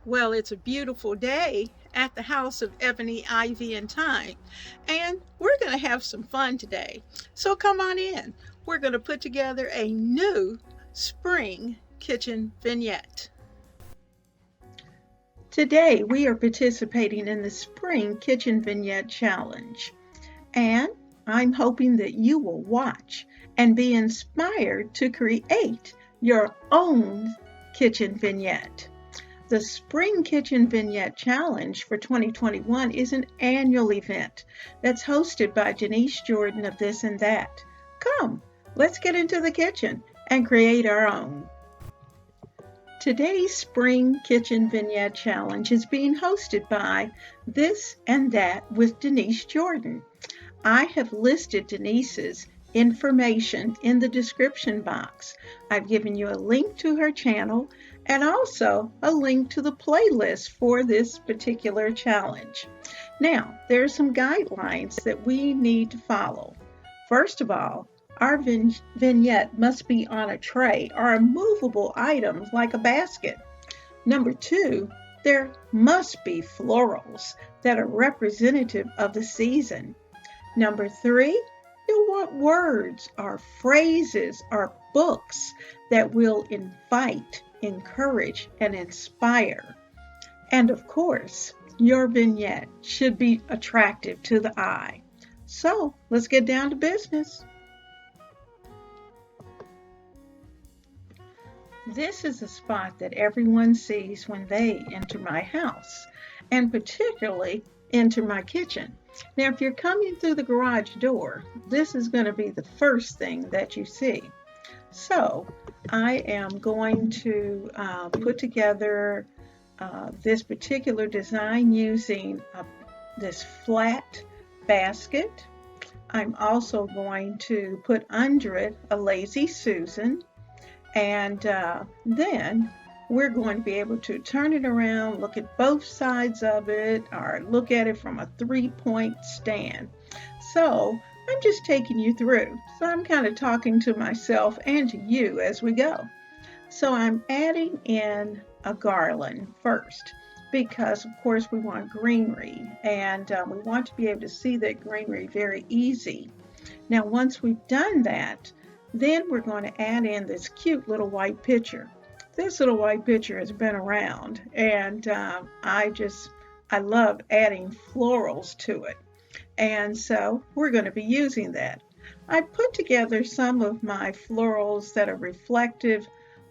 Well, it's a beautiful day at the house of Ebony, Ivy, and Time, and we're going to have some fun today. So come on in. We're going to put together a new spring kitchen vignette. Today, we are participating in the Spring Kitchen Vignette Challenge, and I'm hoping that you will watch and be inspired to create your own kitchen vignette. The Spring Kitchen Vignette Challenge for 2021 is an annual event that's hosted by Denise Jordan of This and That. Come, let's get into the kitchen and create our own. Today's Spring Kitchen Vignette Challenge is being hosted by This and That with Denise Jordan. I have listed Denise's information in the description box. I've given you a link to her channel and also a link to the playlist for this particular challenge. Now, there are some guidelines that we need to follow. First of all, our vignette must be on a tray or a movable item like a basket. Number two, there must be florals that are representative of the season. Number three, you'll want words or phrases or books that will invite, encourage, and inspire. And of course, your vignette should be attractive to the eye. So let's get down to business. This is a spot that everyone sees when they enter my house, and particularly enter my kitchen. Now, if you're coming through the garage door, this is going to be the first thing that you see. So I am going to put together this particular design using this flat basket. I'm also going to put under it a Lazy Susan, and then we're going to be able to turn it around, look at both sides of it, or look at it from a 3-point stand. So I'm just taking you through. So I'm kind of talking to myself and to you as we go. So I'm adding in a garland first because of course we want greenery, and we want to be able to see that greenery very easy. Now once we've done that, then we're going to add in this cute little white pitcher. This little white pitcher has been around, and I love adding florals to it. And so we're going to be using that. I put together some of my florals that are reflective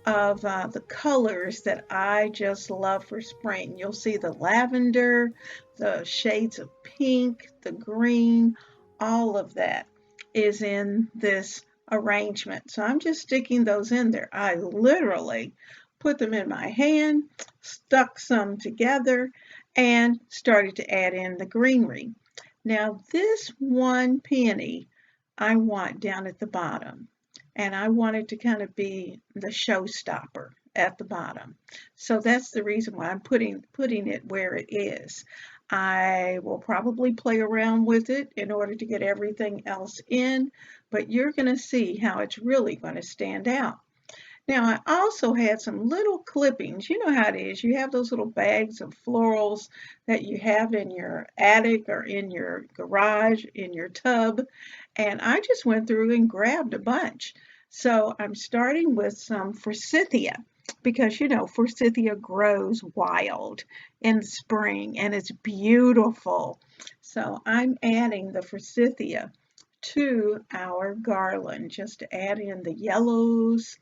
of the colors that I just love for spring. You'll see the lavender, the shades of pink, the green, all of that is in this arrangement. So I'm just sticking those in there. I literally put them in my hand, stuck some together, and started to add in the greenery. Now this one peony I want down at the bottom, and I want it to kind of be the showstopper at the bottom. So that's the reason why I'm putting it where it is. I will probably play around with it in order to get everything else in, but you're going to see how it's really going to stand out. Now I also had some little clippings. You know how it is. You have those little bags of florals that you have in your attic or in your garage, in your tub. And I just went through and grabbed a bunch. So I'm starting with some forsythia because you know forsythia grows wild in spring and it's beautiful. So I'm adding the forsythia to our garland just to add in the yellows,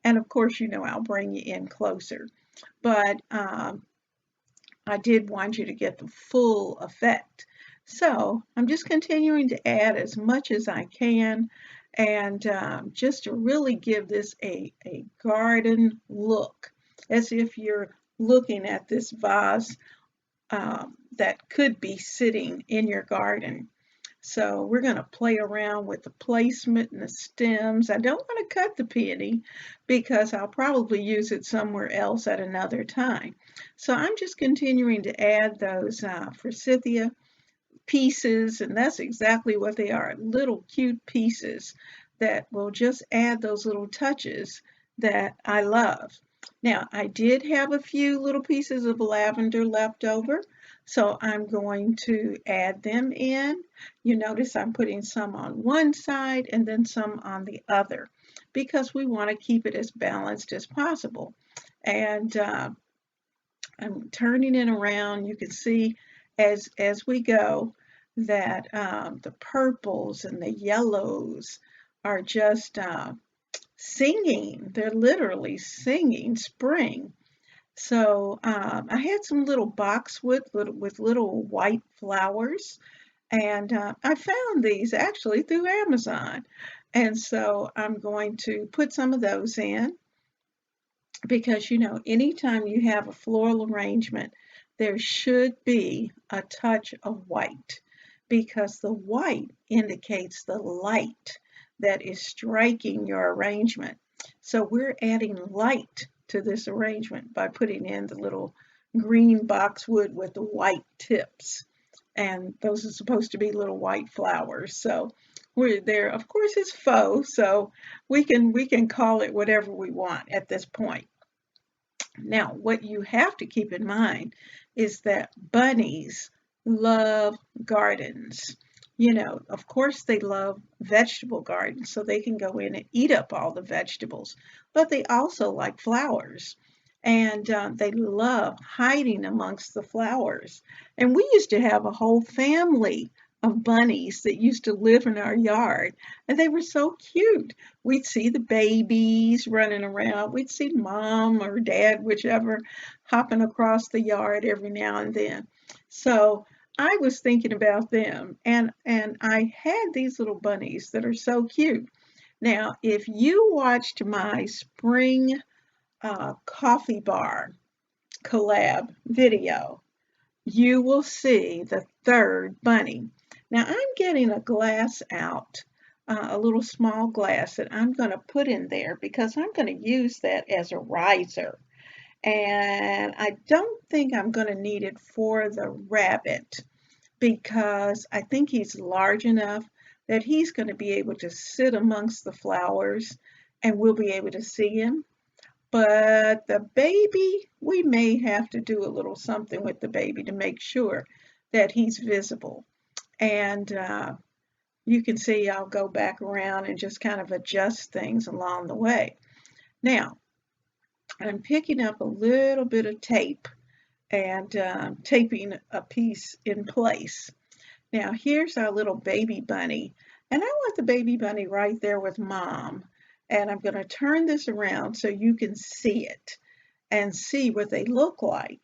and of course, you know, I'll bring you in closer. But I did want you to get the full effect. So I'm just continuing to add as much as I can, and just to really give this a garden look, as if you're looking at this vase that could be sitting in your garden. So we're going to play around with the placement and the stems. I don't want to cut the peony because I'll probably use it somewhere else at another time. So I'm just continuing to add those forsythia pieces, and that's exactly what they are, little cute pieces that will just add those little touches that I love. Now, I did have a few little pieces of lavender left over, so I'm going to add them in. You notice I'm putting some on one side and then some on the other because we want to keep it as balanced as possible. And I'm turning it around. You can see as we go that the purples and the yellows are just singing. They're literally singing spring. So I had some little boxwood with little white flowers, and I found these actually through Amazon. And so I'm going to put some of those in because anytime you have a floral arrangement, there should be a touch of white because the white indicates the light that is striking your arrangement. So we're adding light to this arrangement by putting in the little green boxwood with the white tips. And those are supposed to be little white flowers. So we're there. Of course, it's faux, so we can call it whatever we want at this point. Now, what you have to keep in mind is that bunnies love gardens. Of course, they love vegetable gardens, so they can go in and eat up all the vegetables, but they also like flowers. And they love hiding amongst the flowers. And we used to have a whole family of bunnies that used to live in our yard, and they were so cute. We'd see the babies running around. We'd see mom or dad, whichever, hopping across the yard every now and then. So I was thinking about them, and I had these little bunnies that are so cute. Now, if you watched my spring coffee bar collab video, you will see the third bunny. Now I'm getting a glass out, a little small glass that I'm going to put in there because I'm going to use that as a riser. And I don't think I'm going to need it for the rabbit because I think he's large enough that he's going to be able to sit amongst the flowers and we'll be able to see him. But the baby, we may have to do a little something with the baby to make sure that he's visible. And you can see I'll go back around and just kind of adjust things along the way. Now, I'm picking up a little bit of tape and taping a piece in place. Now, here's our little baby bunny. And I want the baby bunny right there with mom. And I'm going to turn this around so you can see it and see what they look like.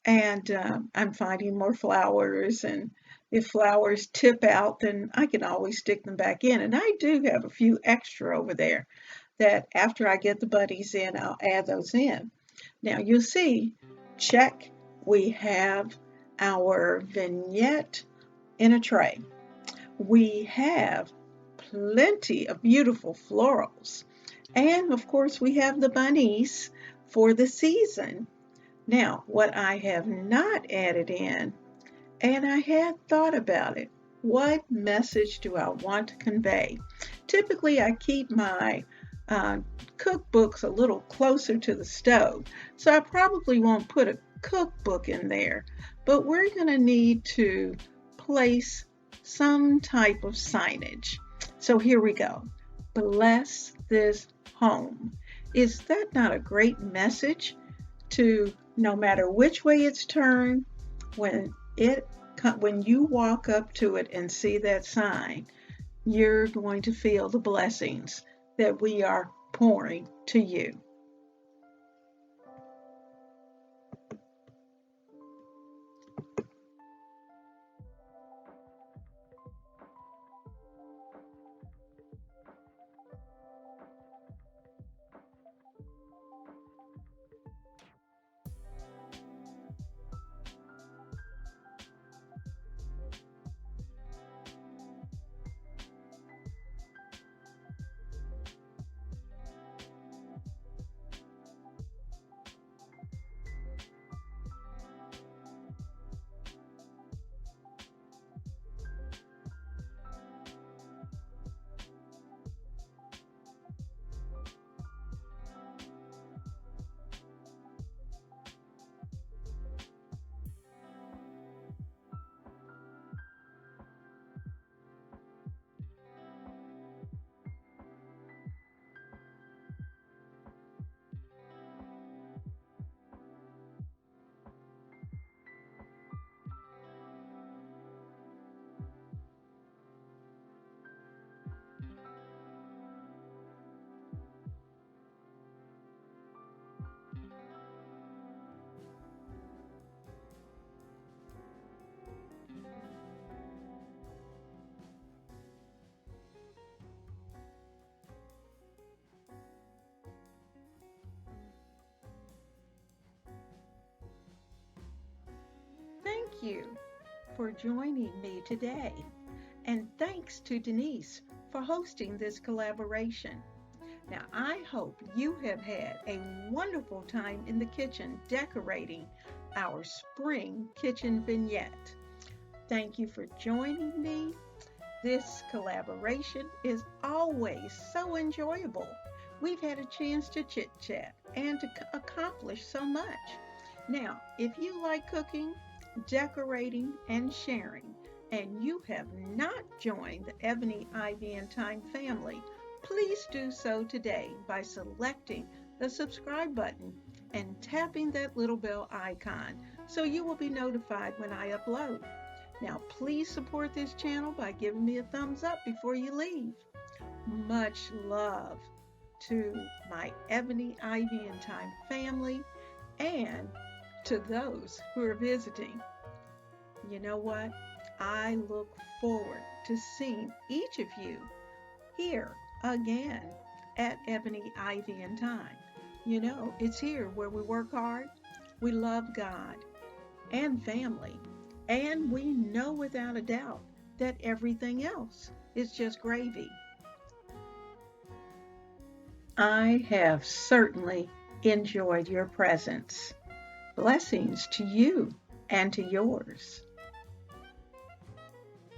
And I'm finding more flowers, and if flowers tip out, then I can always stick them back in. And I do have a few extra over there that after I get the buddies in, I'll add those in. Now you'll see, check, we have our vignette in a tray. We have plenty of beautiful florals. And of course, we have the bunnies for the season. Now, what I have not added in, and I had thought about it, what message do I want to convey? Typically, I keep my uh, cookbooks a little closer to the stove, so I probably won't put a cookbook in there, but we're going to need to place some type of signage. So here we go. Bless this home. Is that not a great message to no matter which way it's turned, when when you walk up to it and see that sign, you're going to feel the blessings that we are pouring to you. you for joining me today. And thanks to Denise for hosting this collaboration. Now, I hope you have had a wonderful time in the kitchen decorating our Spring Kitchen Vignette. Thank you for joining me. This collaboration is always so enjoyable. We've had a chance to chit chat and to accomplish so much. Now, if you like cooking, decorating, and sharing, and you have not joined the Ebony, Ivy, and Thyme family, please do so today by selecting the subscribe button and tapping that little bell icon so you will be notified when I upload. Now, please support this channel by giving me a thumbs up before you leave. Much love to my Ebony, Ivy, and Thyme family and to those who are visiting. You know what? I look forward to seeing each of you here again at Ebony, Ivy, and Thyme. You know, it's here where we work hard, we love God and family, and we know without a doubt that everything else is just gravy. I have certainly enjoyed your presence. Blessings to you and to yours.